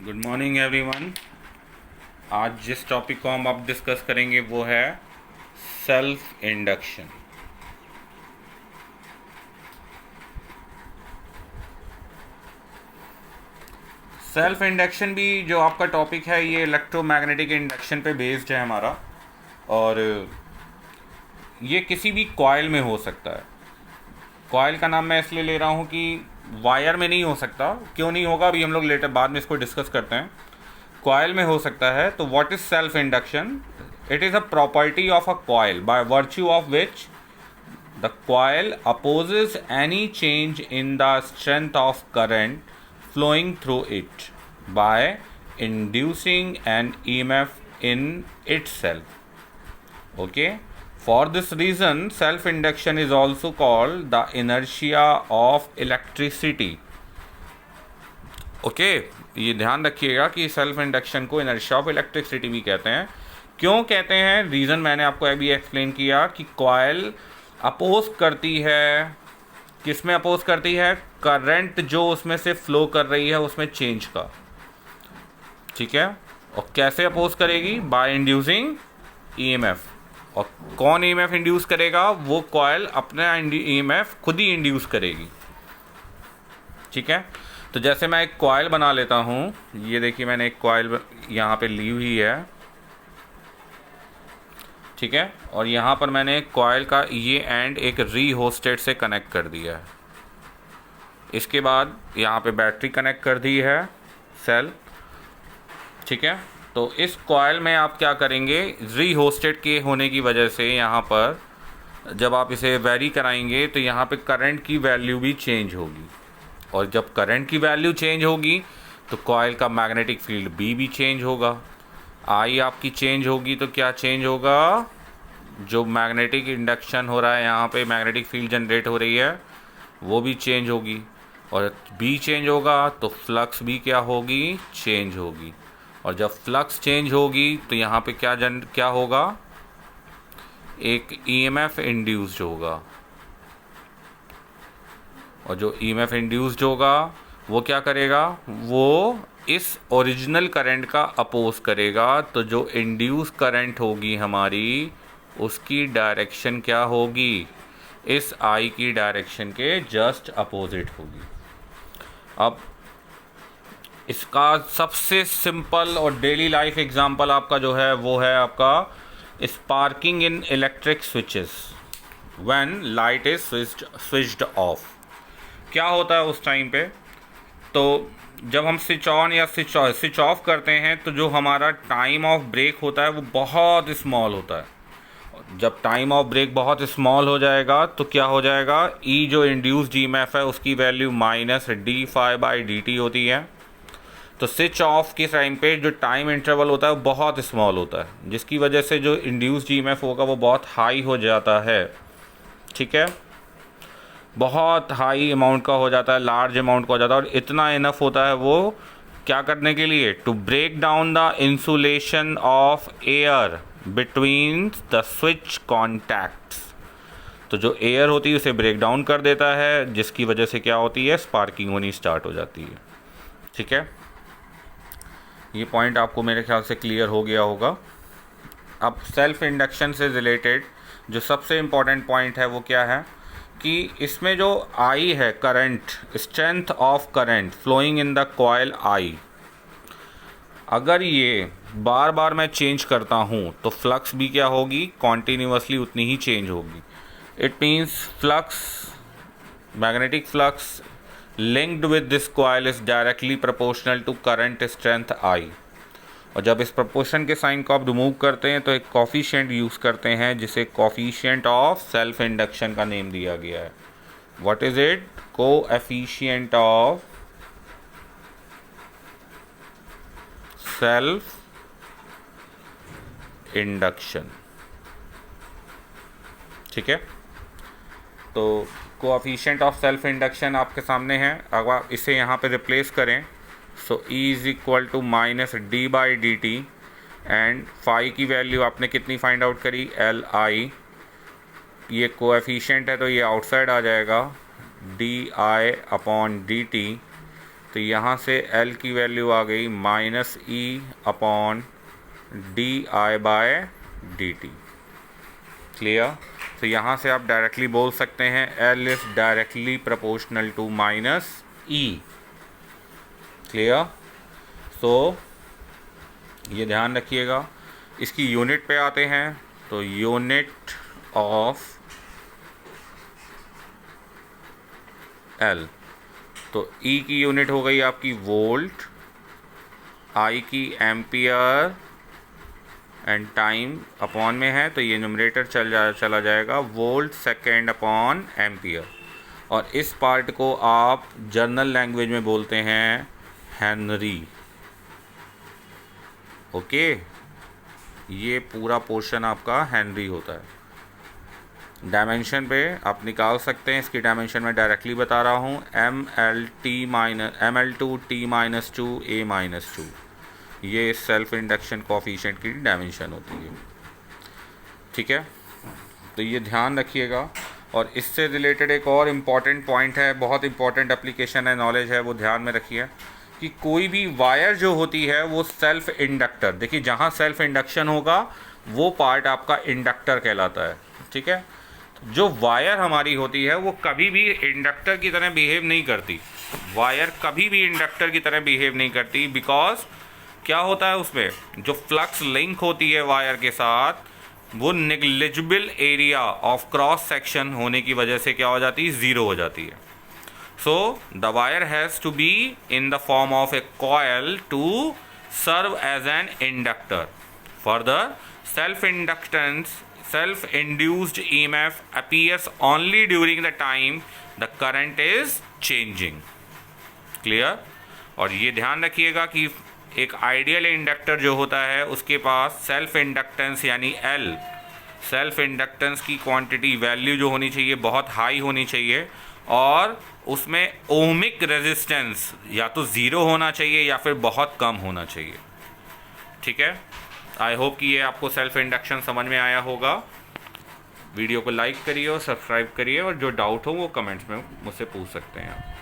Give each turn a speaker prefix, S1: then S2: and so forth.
S1: Good morning everyone. आज जिस topic को हम अब डिस्कस करेंगे वो है सेल्फ इंडक्शन। सेल्फ इंडक्शन भी जो आपका टॉपिक है ये इलेक्ट्रोमैग्नेटिक इंडक्शन पे बेस्ड है हमारा, और ये किसी भी कॉइल में हो सकता है। कॉइल का नाम मैं इसलिए ले रहा हूँ कि वायर में नहीं हो सकता। क्यों नहीं होगा अभी हम लोग लेटर बाद में इसको डिस्कस करते हैं। कॉइल में हो सकता है। तो what is self induction? It is a property of a coil by virtue of which the coil opposes any change in the strength of current flowing through it by inducing an EMF in itself. Okay? For this reason, self-induction is also called the inertia of electricity. Okay ये ध्यान रखिएगा कि self induction को inertia of electricity भी कहते हैं। क्यों कहते हैं? रीज़न मैंने आपको अभी एक्सप्लेन किया कि कॉइल अपोज करती है। किस में अपोज करती है? करंट जो उसमें से फ्लो कर रही है उसमें चेंज का। ठीक है। और कैसे अपोज करेगी? By inducing EMF. और कौन ईएमएफ इंड्यूस करेगा? वो कॉइल अपना ईएमएफ खुद ही इंड्यूस करेगी। ठीक है। तो जैसे मैं एक कॉइल बना लेता हूँ, ये देखिए मैंने एक कॉइल यहाँ पे ली हुई है। ठीक है। और यहाँ पर मैंने कॉइल का ये एंड एक रीहोस्टेट से कनेक्ट कर दिया है। इसके बाद यहाँ पे बैटरी कनेक्ट कर दी है, सेल। ठीक है। तो इस कॉइल में आप क्या करेंगे? रीहोस्टेट के होने की वजह से यहाँ पर जब आप इसे वेरी कराएंगे तो यहाँ पे करंट की वैल्यू भी चेंज होगी। और जब करंट की वैल्यू चेंज होगी तो कॉइल का मैग्नेटिक फील्ड भी चेंज होगा। आई आपकी चेंज होगी तो क्या चेंज होगा? जो मैग्नेटिक इंडक्शन हो रहा है, यहाँ पे मैग्नेटिक फील्ड जनरेट हो रही है, वो भी चेंज होगी। और बी चेंज होगा तो फ्लक्स भी क्या होगी? चेंज होगी। और जब फ्लक्स चेंज होगी तो यहाँ पे क्या होगा? एक ईएमएफ इंड्यूस्ड होगा। और जो ईएमएफ इंड्यूस्ड होगा वो क्या करेगा? वो इस ओरिजिनल करंट का अपोज करेगा। तो जो इंड्यूस करंट होगी हमारी, उसकी डायरेक्शन क्या होगी? इस आई की डायरेक्शन के जस्ट अपोजिट होगी। अब इसका सबसे सिंपल और डेली लाइफ एग्जांपल आपका जो है वो है आपका sparking in electric switches when light is switched off. क्या होता है उस टाइम पे? तो जब हम स्विच ऑन या स्विच ऑफ करते हैं तो जो हमारा टाइम ऑफ ब्रेक होता है वो बहुत स्मॉल होता है। जब टाइम ऑफ ब्रेक बहुत स्मॉल हो जाएगा तो क्या हो जाएगा? ई जो इंड्यूस्ड ईएमएफ है उसकी वैल्यू -d∅/dt होती है। तो स्विच ऑफ के टाइम पे जो टाइम इंटरवल होता है वो बहुत स्मॉल होता है, जिसकी वजह से जो इंड्यूस्ड ईएमएफ होगा वो बहुत हाई हो जाता है। ठीक है। बहुत हाई अमाउंट का हो जाता है, लार्ज अमाउंट का हो जाता है। और इतना इनफ होता है वो क्या करने के लिए? To break down the insulation of air between the switch contacts. तो जो एयर होती है उसे ब्रेक डाउन कर देता है, जिसकी वजह से क्या होती है? स्पार्किंग होनी स्टार्ट हो जाती है। ठीक है। ये पॉइंट आपको मेरे ख्याल से क्लियर हो गया होगा। अब सेल्फ इंडक्शन से रिलेटेड जो सबसे इम्पॉर्टेंट पॉइंट है वो क्या है कि इसमें जो आई है, current, strength of current flowing in the coil I, अगर ये बार बार मैं चेंज करता हूँ तो फ्लक्स भी क्या होगी? कॉन्टीन्यूसली उतनी ही चेंज होगी। It means flux, magnetic flux linked with this coil is directly proportional to current strength I. और जब इस प्रोपोर्शन के साइन को आप रिमूव करते हैं तो एक कोफिशिएंट यूज़ करते हैं जिसे कोफिशिएंट ऑफ सेल्फ इंडक्शन का नेम दिया गया है। What is it? Coefficient of self induction. ठीक है। तो कोएफिशिएंट ऑफ सेल्फ इंडक्शन आपके सामने है। अगर आप इसे यहाँ पे रिप्लेस करें so E is equal to -d/dt and phi की वैल्यू आपने कितनी फाइंड आउट करी? Li। ये कोएफिशिएंट है तो ये आउटसाइड आ जाएगा, di/dt तो यहाँ से L की वैल्यू आ गई -E/dI/dt। क्लियर? तो यहाँ से आप डायरेक्टली बोल सकते हैं L is directly proportional to -E। Clear? तो ये ध्यान रखिएगा। इसकी यूनिट पे आते हैं, तो यूनिट ऑफ L, तो E की यूनिट हो गई आपकी वोल्ट, I की एम्पियर एंड टाइम अपॉन में है, तो ये न्यूमरेटर चला जाएगा वोल्ट सेकेंड अपॉन एम्पियर। और इस पार्ट को आप जर्नल लैंग्वेज में बोलते हैं हेनरी। ओके, ये पूरा पोर्शन आपका हेनरी होता है। डायमेंशन पे आप निकाल सकते हैं, इसकी डायमेंशन मैं डायरेक्टली बता रहा हूँ, ML2 ये सेल्फ इंडक्शन कोफिशिएंट की डायमेंशन होती है। ठीक है, तो ये ध्यान रखिएगा। और इससे रिलेटेड एक और इम्पॉर्टेंट पॉइंट है, बहुत इंपॉर्टेंट एप्लीकेशन है, नॉलेज है, वो ध्यान में रखिए कि कोई भी वायर जो होती है वो सेल्फ इंडक्टर, देखिए जहाँ सेल्फ इंडक्शन होगा वो पार्ट आपका इंडक्टर कहलाता है। ठीक है, जो वायर हमारी होती है वो कभी भी इंडक्टर की तरह बिहेव नहीं करती, वायर कभी भी इंडक्टर की तरह बिहेव नहीं करती, बिकॉज क्या होता है उसमें जो फ्लक्स लिंक होती है वायर के साथ, वो negligible area of cross section होने की वजह से क्या हो जाती है, ज़ीरो हो जाती है। So the wire has to be in the form of a coil to serve as an inductor. Further, self-induced EMF appears only during the time the current is changing. Clear? और ये ध्यान रखिएगा कि एक ideal inductor जो होता है उसके पास सेल्फ इंडक्टेंस यानी L, सेल्फ इंडक्टेंस की क्वांटिटी वैल्यू जो होनी चाहिए बहुत हाई होनी चाहिए, और उसमें ओमिक रेजिस्टेंस या तो ज़ीरो होना चाहिए या फिर बहुत कम होना चाहिए। ठीक है, आई होप कि ये आपको सेल्फ इंडक्शन समझ में आया होगा। वीडियो को लाइक करिए और सब्सक्राइब करिए, और जो डाउट हो वो कमेंट्स में मुझसे पूछ सकते हैं आप।